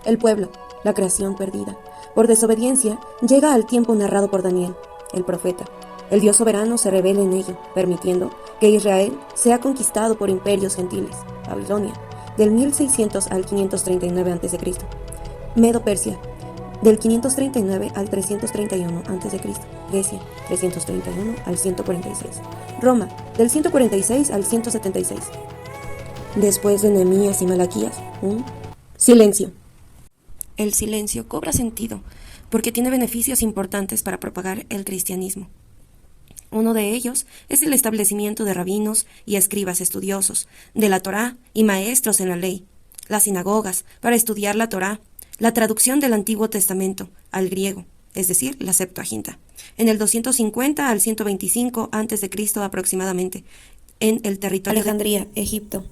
El pueblo, la creación perdida, por desobediencia, llega al tiempo narrado por Daniel, el profeta. El Dios soberano se revela en ello, permitiendo que Israel sea conquistado por imperios gentiles, Babilonia, del 1600 al 539 a.C., Medo-Persia, del 539 al 331 a.C., Grecia, 331 al 146, Roma, del 146 al 176. Después de Nehemías y Malaquías, un silencio. El silencio cobra sentido porque tiene beneficios importantes para propagar el cristianismo. Uno de ellos es el establecimiento de rabinos y escribas estudiosos, de la Torá y maestros en la ley, las sinagogas para estudiar la Torá, la traducción del Antiguo Testamento al griego, es decir, la Septuaginta, en el 250 al 125 a.C. aproximadamente, en el territorio de Alejandría, Egipto.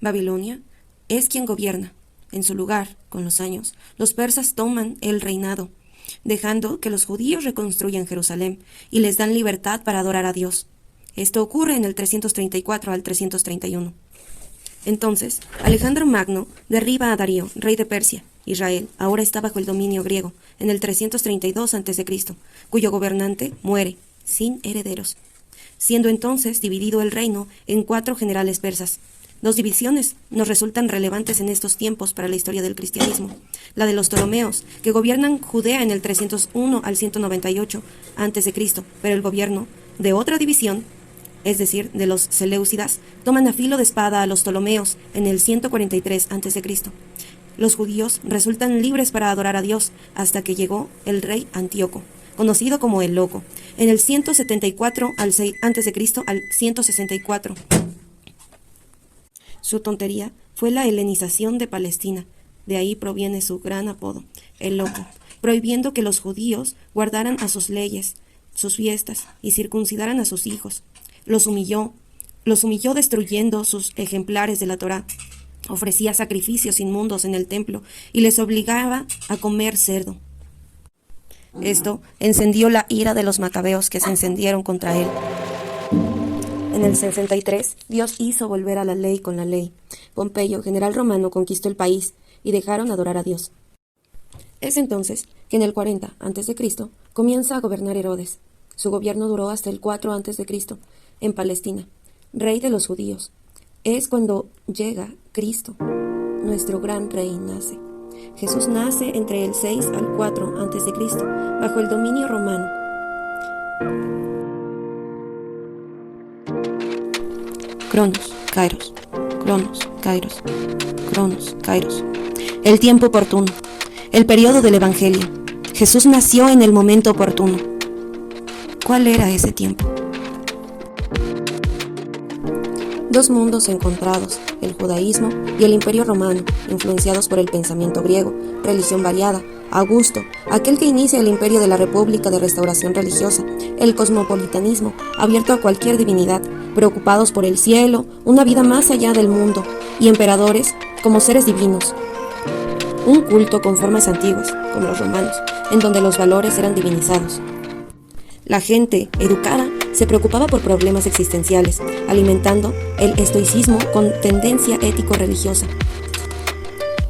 Babilonia es quien gobierna. En su lugar, con los años, los persas toman el reinado, dejando que los judíos reconstruyan Jerusalén y les dan libertad para adorar a Dios. Esto ocurre en el 334 al 331. Entonces, Alejandro Magno derriba a Darío, rey de Persia. Israel ahora está bajo el dominio griego, en el 332 a.C., cuyo gobernante muere, sin herederos, siendo entonces dividido el reino en 4 generales persas. 2 divisiones nos resultan relevantes en estos tiempos para la historia del cristianismo. La de los Ptolomeos, que gobiernan Judea en el 301 al 198 a.C., pero el gobierno de otra división, es decir, de los Seleucidas, toman a filo de espada a los Ptolomeos en el 143 a.C. Los judíos resultan libres para adorar a Dios hasta que llegó el rey Antíoco, conocido como el Loco, en el 174 a.C. al 164. Su tontería fue la helenización de Palestina. De ahí proviene su gran apodo, el Loco, prohibiendo que los judíos guardaran a sus leyes, sus fiestas y circuncidaran a sus hijos. Los humilló destruyendo sus ejemplares de la Torá. Ofrecía sacrificios inmundos en el templo y les obligaba a comer cerdo. Esto encendió la ira de los macabeos, que se encendieron contra él. En el 63, Dios hizo volver a la ley con la ley. Pompeyo, general romano, conquistó el país y dejaron adorar a Dios. Es entonces que en el 40 a.C. comienza a gobernar Herodes. Su gobierno duró hasta el 4 a.C. en Palestina, rey de los judíos. Es cuando llega Cristo, nuestro gran rey nace. Jesús nace entre el 6 al 4 a.C. bajo el dominio romano. Cronos, Kairos, Cronos, Kairos, Cronos, Kairos. El tiempo oportuno, el periodo del Evangelio. Jesús nació en el momento oportuno. ¿Cuál era ese tiempo? 2 mundos encontrados, el judaísmo y el imperio romano, influenciados por el pensamiento griego, religión variada, Augusto, aquel que inicia el imperio de la República de Restauración Religiosa, el cosmopolitanismo, abierto a cualquier divinidad, preocupados por el cielo, una vida más allá del mundo, y emperadores como seres divinos. Un culto con formas antiguas, como los romanos, en donde los valores eran divinizados. La gente educada se preocupaba por problemas existenciales, alimentando el estoicismo con tendencia ético-religiosa.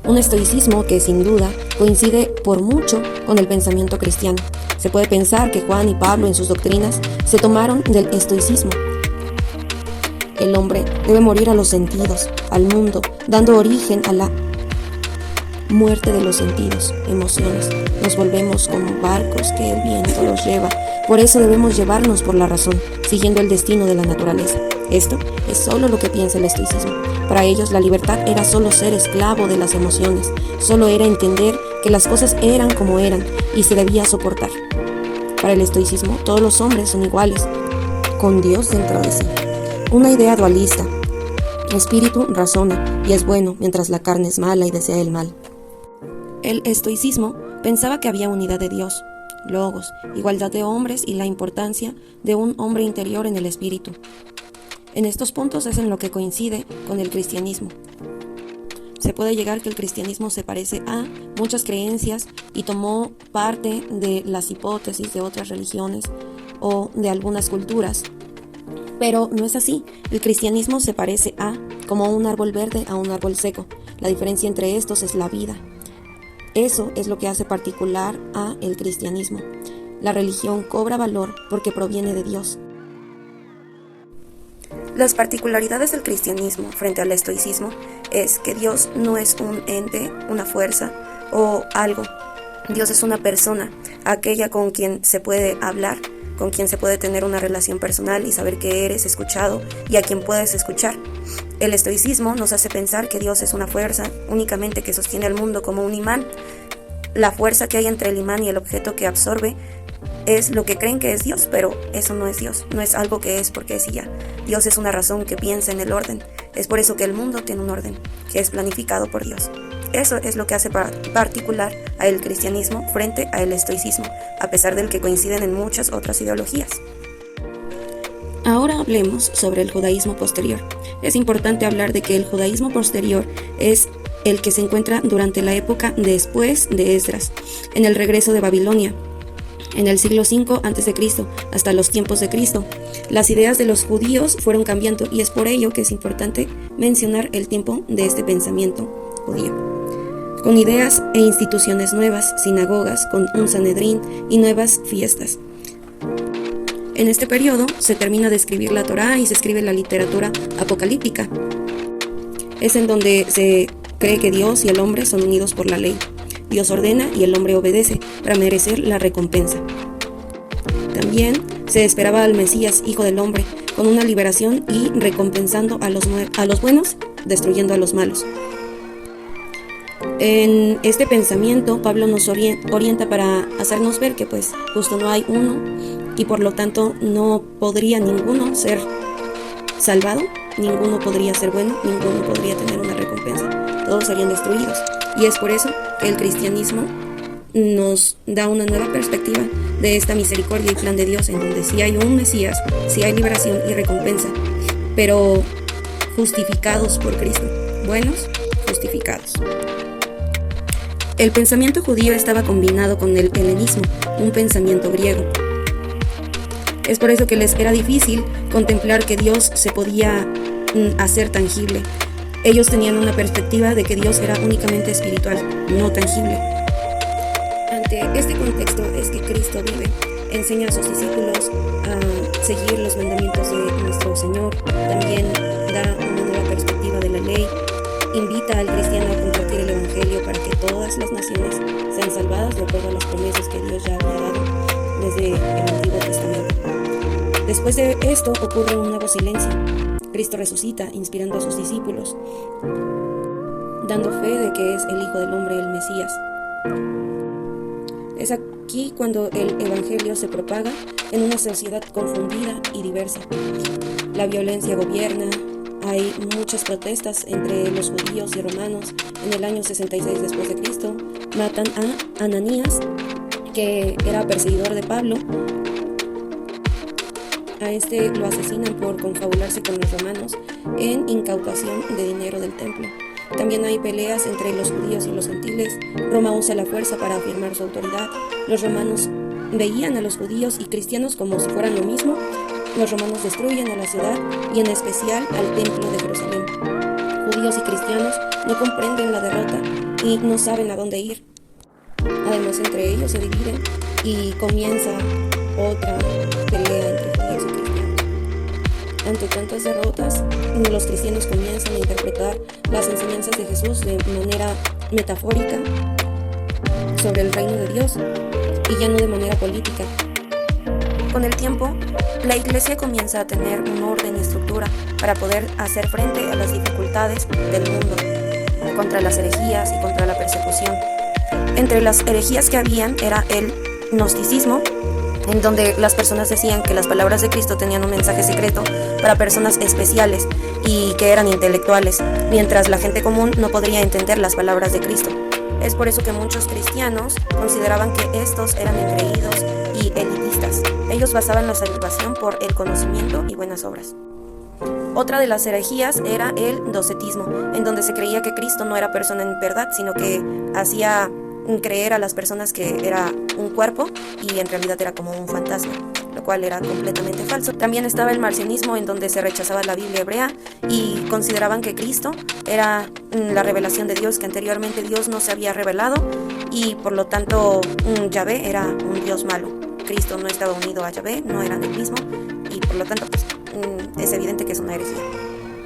Un estoicismo que, sin duda, coincide por mucho con el pensamiento cristiano. Se puede pensar que Juan y Pablo en sus doctrinas se tomaron del estoicismo. El hombre debe morir a los sentidos, al mundo, dando origen a la muerte de los sentidos, emociones. Nos volvemos como barcos que el viento los lleva. Por eso debemos llevarnos por la razón, siguiendo el destino de la naturaleza. Esto es solo lo que piensa el estoicismo. Para ellos la libertad era solo ser esclavo de las emociones, solo era entender que las cosas eran como eran y se debía soportar. Para el estoicismo todos los hombres son iguales, con Dios dentro de sí. Una idea dualista. El espíritu razona y es bueno, mientras la carne es mala y desea el mal. El estoicismo pensaba que había unidad de Dios, logos, igualdad de hombres y la importancia de un hombre interior en el espíritu. En estos puntos es en lo que coincide con el cristianismo. Se puede llegar que el cristianismo se parece a muchas creencias y tomó parte de las hipótesis de otras religiones o de algunas culturas Pero no es así. El cristianismo se parece como un árbol verde a un árbol seco. La diferencia entre estos es la vida. Eso es lo que hace particular a el cristianismo. La religión cobra valor porque proviene de Dios. Las particularidades del cristianismo frente al estoicismo es que Dios no es un ente, una fuerza o algo. Dios es una persona, aquella con quien se puede hablar, con quien se puede tener una relación personal y saber que eres escuchado y a quien puedes escuchar. El estoicismo nos hace pensar que Dios es una fuerza únicamente que sostiene al mundo como un imán. La fuerza que hay entre el imán y el objeto que absorbe es lo que creen que es Dios, pero eso no es Dios, no es algo que es porque es y ya. Dios es una razón que piensa en el orden. Es por eso que el mundo tiene un orden, que es planificado por Dios. Eso es lo que hace particular al cristianismo frente al estoicismo, a pesar del que coinciden en muchas otras ideologías. Ahora hablemos sobre el judaísmo posterior. Es importante hablar de que el judaísmo posterior es el que se encuentra durante la época después de Esdras, en el regreso de Babilonia, en el siglo V a.C. hasta los tiempos de Cristo. Las ideas de los judíos fueron cambiando y es por ello que es importante mencionar el tiempo de este pensamiento judío. Con ideas e instituciones nuevas, sinagogas, con un Sanedrín y nuevas fiestas. En este periodo se termina de escribir la Torá y se escribe la literatura apocalíptica. Es en donde se cree que Dios y el hombre son unidos por la ley. Dios ordena y el hombre obedece para merecer la recompensa. También se esperaba al Mesías, hijo del hombre, con una liberación y recompensando a los buenos, destruyendo a los malos. En este pensamiento, Pablo nos orienta para hacernos ver que pues justo no hay uno y por lo tanto no podría ninguno ser salvado, ninguno podría ser bueno, ninguno podría tener una recompensa. Todos serían destruidos. Y es por eso que el cristianismo nos da una nueva perspectiva de esta misericordia y plan de Dios, en donde sí hay un Mesías, sí hay liberación y recompensa, pero justificados por Cristo, buenos, justificados. El pensamiento judío estaba combinado con el helenismo, un pensamiento griego. Es por eso que les era difícil contemplar que Dios se podía hacer tangible. Ellos tenían una perspectiva de que Dios era únicamente espiritual, no tangible. Ante este contexto es que Cristo vive, enseña a sus discípulos a seguir los mandamientos de nuestro Señor, también da una nueva perspectiva de la ley, invita al cristiano a compartir el Evangelio para que todas las naciones sean salvadas de acuerdo a las promesas que Dios ya había dado desde el Antiguo Testamento. Después de esto ocurre un nuevo silencio. Cristo resucita, inspirando a sus discípulos, dando fe de que es el Hijo del Hombre, el Mesías. Es aquí cuando el Evangelio se propaga en una sociedad confundida y diversa. La violencia gobierna, hay muchas protestas entre los judíos y romanos. En el año 66 después de Cristo, matan a Ananías, que era perseguidor de Pablo. A este lo asesinan por confabularse con los romanos en incautación de dinero del templo. También hay peleas entre los judíos y los gentiles. Roma usa la fuerza para afirmar su autoridad. Los romanos veían a los judíos y cristianos como si fueran lo mismo. Los romanos destruyen a la ciudad y en especial al templo de Jerusalén. Judíos y cristianos no comprenden la derrota y no saben a dónde ir. Además, entre ellos se dividen y comienza otra pelea entre judíos y cristianos. Ante tantas derrotas, los cristianos comienzan a interpretar las enseñanzas de Jesús de manera metafórica sobre el reino de Dios y ya no de manera política. Con el tiempo, la Iglesia comienza a tener un orden y estructura para poder hacer frente a las dificultades del mundo, contra las herejías y contra la persecución. Entre las herejías que habían era el gnosticismo, en donde las personas decían que las palabras de Cristo tenían un mensaje secreto para personas especiales y que eran intelectuales, mientras la gente común no podría entender las palabras de Cristo. Es por eso que muchos cristianos consideraban que estos eran engreídos y elitistas. Ellos basaban la salvación por el conocimiento y buenas obras. Otra de las herejías era el docetismo, en donde se creía que Cristo no era persona en verdad, sino que hacía creer a las personas que era un cuerpo y en realidad era como un fantasma. lo cual era completamente falso. También estaba el marcionismo, en donde se rechazaba la Biblia hebrea y consideraban que Cristo era la revelación de Dios, que anteriormente Dios no se había revelado y por lo tanto Yahvé era un Dios malo. Cristo no estaba unido a Yahvé, no eran el mismo y por lo tanto pues, es evidente que es una herejía.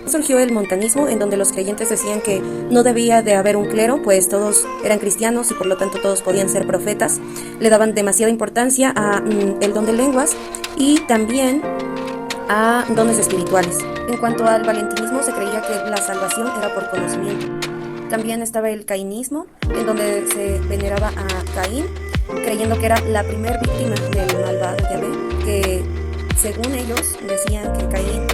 Surgió el montanismo, en donde los creyentes decían que no debía de haber un clero, pues todos eran cristianos y por lo tanto todos podían ser profetas. Le daban demasiada importancia a el don de lenguas y también a dones espirituales. En cuanto al valentinismo, se creía que la salvación era por conocimiento. También estaba el cainismo, en donde se veneraba a Caín, creyendo que era la primer víctima del malvado Yahvé, que según ellos decían que Caín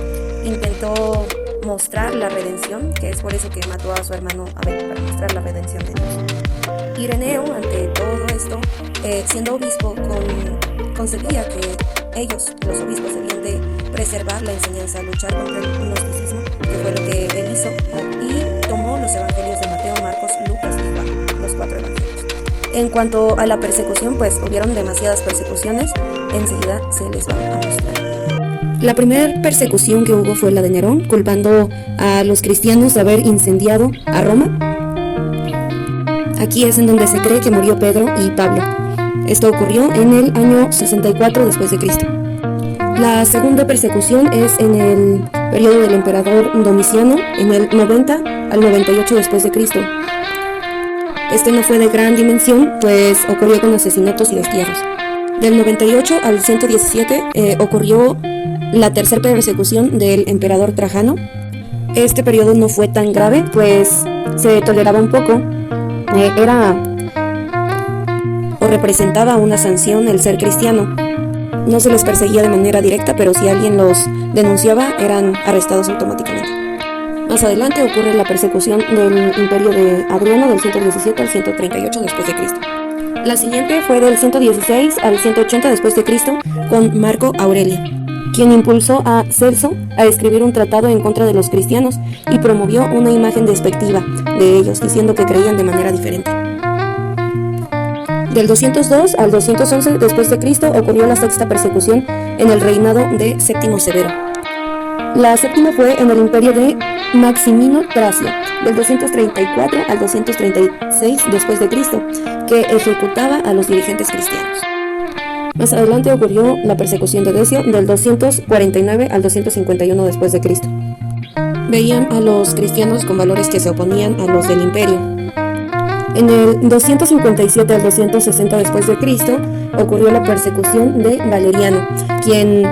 intentó mostrar la redención, que es por eso que mató a su hermano Abel, para mostrar la redención de Dios. Ireneo, ante todo esto, siendo obispo, concebía que ellos, los obispos, debían de preservar la enseñanza, luchar contra el gnosticismo, que fue lo que él hizo, y tomó los evangelios de Mateo, Marcos, Lucas y Juan, los 4 evangelios. En cuanto a la persecución, pues hubieron demasiadas persecuciones, enseguida se les va a mostrar. La primera persecución que hubo fue la de Nerón, culpando a los cristianos de haber incendiado a Roma. Aquí es en donde se cree que murió Pedro y Pablo. Esto ocurrió en el año 64 después de Cristo. La segunda persecución es en el periodo del emperador Domiciano, en el 90 al 98 después de Cristo. Este no fue de gran dimensión, pues ocurrió con asesinatos y destierros. Del 98 al 117 ocurrió la tercera persecución del emperador Trajano. Este periodo no fue tan grave, pues se toleraba un poco. Era o representaba una sanción el ser cristiano. No se les perseguía de manera directa, pero si alguien los denunciaba, eran arrestados automáticamente. Más adelante ocurre la persecución del imperio de Adriano del 117 al 138 después de Cristo. La siguiente fue del 116 al 180 después de Cristo con Marco Aurelio, quien impulsó a Celso a escribir un tratado en contra de los cristianos y promovió una imagen despectiva de ellos, diciendo que creían de manera diferente. Del 202 al 211 después de Cristo ocurrió la sexta persecución en el reinado de Séptimo Severo. La séptima fue en el imperio de Maximino Tracio, del 234 al 236 después de Cristo, que ejecutaba a los dirigentes cristianos. Más adelante ocurrió la persecución de Decio, del 249 al 251 después de Cristo. Veían a los cristianos con valores que se oponían a los del imperio. En el 257 al 260 después de Cristo ocurrió la persecución de Valeriano, quien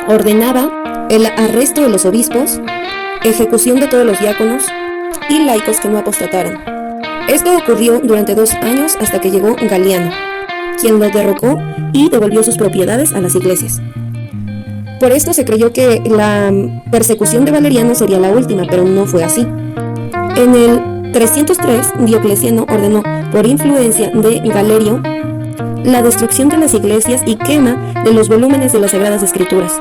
ordenaba el arresto de los obispos, ejecución de todos los diáconos y laicos que no apostataran. Esto ocurrió durante 2 años hasta que llegó Galiano, quien lo derrocó y devolvió sus propiedades a las iglesias. Por esto se creyó que la persecución de Valeriano sería la última, pero no fue así. En el 303, Diocleciano ordenó, por influencia de Galerio, la destrucción de las iglesias y quema de los volúmenes de las Sagradas Escrituras.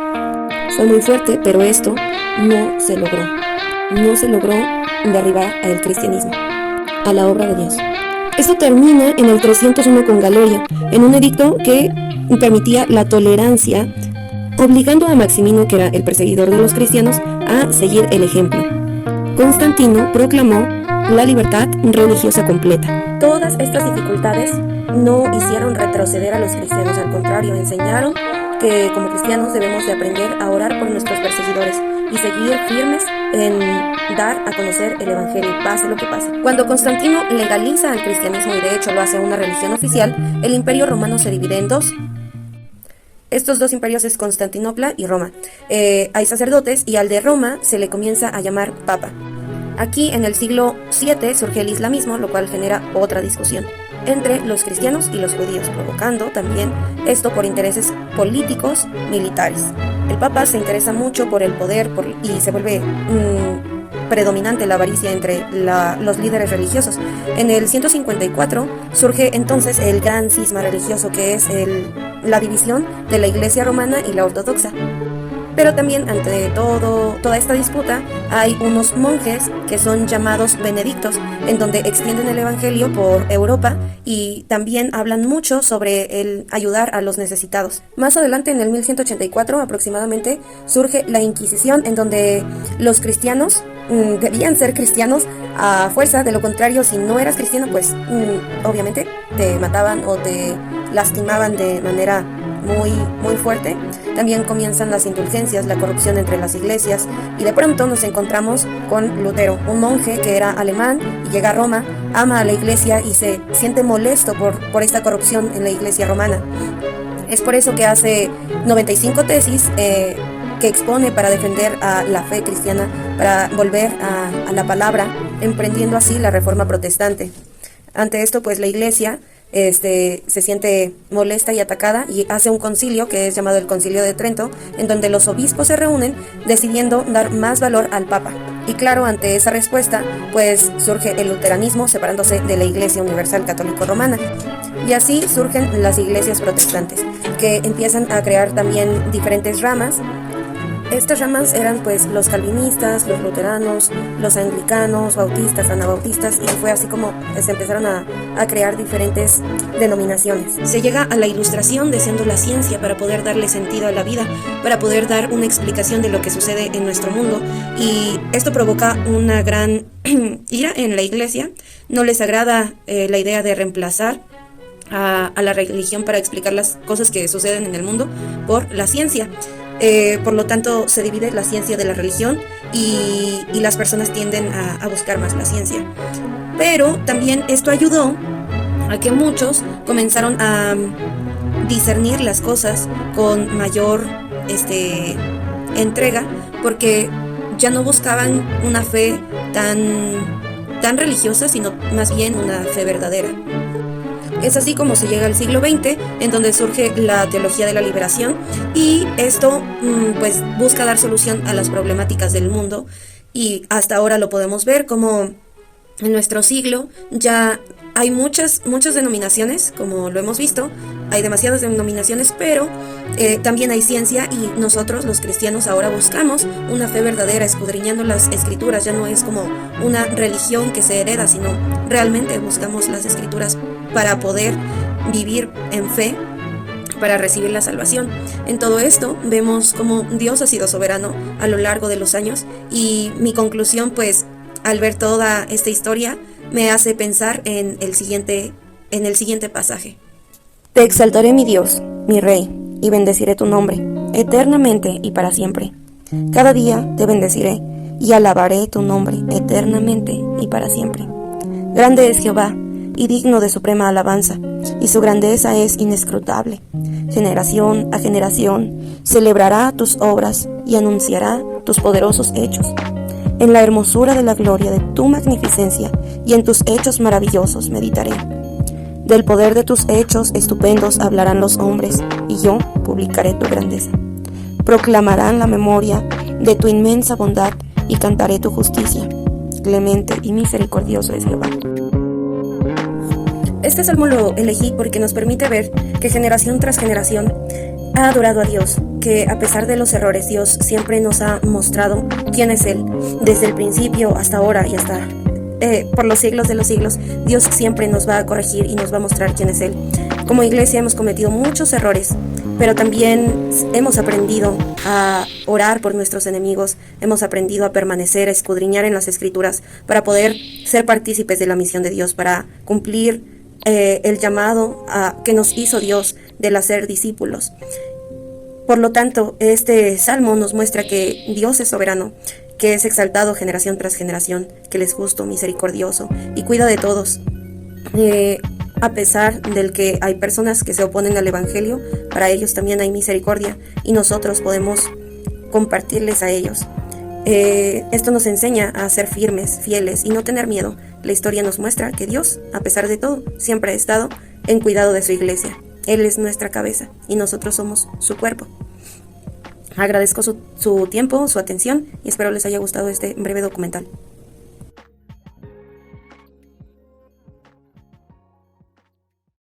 Fue muy fuerte, pero esto no se logró. No se logró derribar al cristianismo, a la obra de Dios. Esto termina en el 301 con Galerio, en un edicto que permitía la tolerancia, obligando a Maximino, que era el perseguidor de los cristianos, a seguir el ejemplo. Constantino proclamó la libertad religiosa completa. Todas estas dificultades no hicieron retroceder a los cristianos, al contrario, enseñaron que como cristianos debemos de aprender a orar por nuestros perseguidores y seguir firmes en dar a conocer el evangelio, pase lo que pase. Cuando Constantino legaliza el cristianismo y de hecho lo hace una religión oficial, el imperio romano se divide en 2. Estos 2 imperios es Constantinopla y Roma. Hay sacerdotes y al de Roma se le comienza a llamar papa. Aquí en el siglo VII surge el islamismo, lo cual genera otra discusión entre los cristianos y los judíos, provocando también esto por intereses políticos, militares. El Papa se interesa mucho por el poder y se vuelve predominante la avaricia entre los líderes religiosos. En el 154 surge entonces el gran cisma religioso, que es la división de la Iglesia romana y la ortodoxa. Pero también ante toda esta disputa hay unos monjes que son llamados benedictos, en donde extienden el evangelio por Europa y también hablan mucho sobre el ayudar a los necesitados. Más adelante, en el 1184 aproximadamente, surge la Inquisición, en donde los cristianos debían ser cristianos a fuerza. De lo contrario, si no eras cristiano, pues obviamente te mataban o te lastimaban de manera muy fuerte. También comienzan las indulgencias, la corrupción entre las iglesias, y de pronto nos encontramos con Lutero, un monje que era alemán y llega a Roma, ama a la iglesia y se siente molesto por esta corrupción en la iglesia romana. Es por eso que hace 95 tesis que expone para defender a la fe cristiana, para volver a la palabra, emprendiendo así la reforma protestante. Ante esto, pues la iglesia se siente molesta y atacada y hace un concilio que es llamado el Concilio de Trento, en donde los obispos se reúnen decidiendo dar más valor al Papa. Y claro, ante esa respuesta, pues surge el luteranismo separándose de la Iglesia Universal Católico Romana. Y así surgen las iglesias protestantes, que empiezan a crear también diferentes ramas. Estas ramas eran pues los calvinistas, los luteranos, los anglicanos, bautistas, anabautistas, y fue así como se empezaron a crear diferentes denominaciones. Se llega a la Ilustración deseando la ciencia para poder darle sentido a la vida, para poder dar una explicación de lo que sucede en nuestro mundo, y esto provoca una gran ira en la iglesia. No les agrada la idea de reemplazar a la religión para explicar las cosas que suceden en el mundo por la ciencia. Por lo tanto, se divide la ciencia de la religión y las personas tienden a buscar más la ciencia. Pero también esto ayudó a que muchos comenzaron a discernir las cosas con mayor entrega, porque ya no buscaban una fe tan religiosa, sino más bien una fe verdadera. Es así como se llega al siglo XX, en donde surge la teología de la liberación, y esto pues busca dar solución a las problemáticas del mundo, y hasta ahora lo podemos ver como en nuestro siglo ya hay muchas denominaciones, como lo hemos visto, hay demasiadas denominaciones, pero también hay ciencia, y nosotros los cristianos ahora buscamos una fe verdadera, escudriñando las escrituras. Ya no es como una religión que se hereda, sino realmente buscamos las escrituras para poder vivir en fe, para recibir la salvación. En todo esto vemos cómo Dios ha sido soberano a lo largo de los años, y mi conclusión, pues, al ver toda esta historia, me hace pensar en el siguiente pasaje. Te exaltaré, mi Dios, mi Rey, y bendeciré tu nombre, eternamente y para siempre. Cada día te bendeciré y alabaré tu nombre eternamente y para siempre. Grande es Jehová, y digno de suprema alabanza, y su grandeza es inescrutable. Generación a generación celebrará tus obras y anunciará tus poderosos hechos. En la hermosura de la gloria de tu magnificencia y en tus hechos maravillosos meditaré. Del poder de tus hechos estupendos hablarán los hombres, y yo publicaré tu grandeza. Proclamarán la memoria de tu inmensa bondad y cantaré tu justicia. Clemente y misericordioso es Jehová. Este salmo lo elegí porque nos permite ver que generación tras generación ha adorado a Dios, que a pesar de los errores, Dios siempre nos ha mostrado quién es Él. Desde el principio hasta ahora y hasta por los siglos de los siglos, Dios siempre nos va a corregir y nos va a mostrar quién es Él. Como iglesia hemos cometido muchos errores, pero también hemos aprendido a orar por nuestros enemigos, hemos aprendido a permanecer, a escudriñar en las Escrituras para poder ser partícipes de la misión de Dios, para cumplir el llamado que nos hizo Dios del hacer discípulos. Por lo tanto, este salmo nos muestra que Dios es soberano, que es exaltado generación tras generación, que Él es justo, misericordioso y cuida de todos. A pesar del que hay personas que se oponen al Evangelio, para ellos también hay misericordia y nosotros podemos compartirles a ellos. Esto nos enseña a ser firmes, fieles y no tener miedo. La historia nos muestra que Dios, a pesar de todo, siempre ha estado en cuidado de su iglesia. Él es nuestra cabeza y nosotros somos su cuerpo. Agradezco su tiempo, su atención, y espero les haya gustado este breve documental.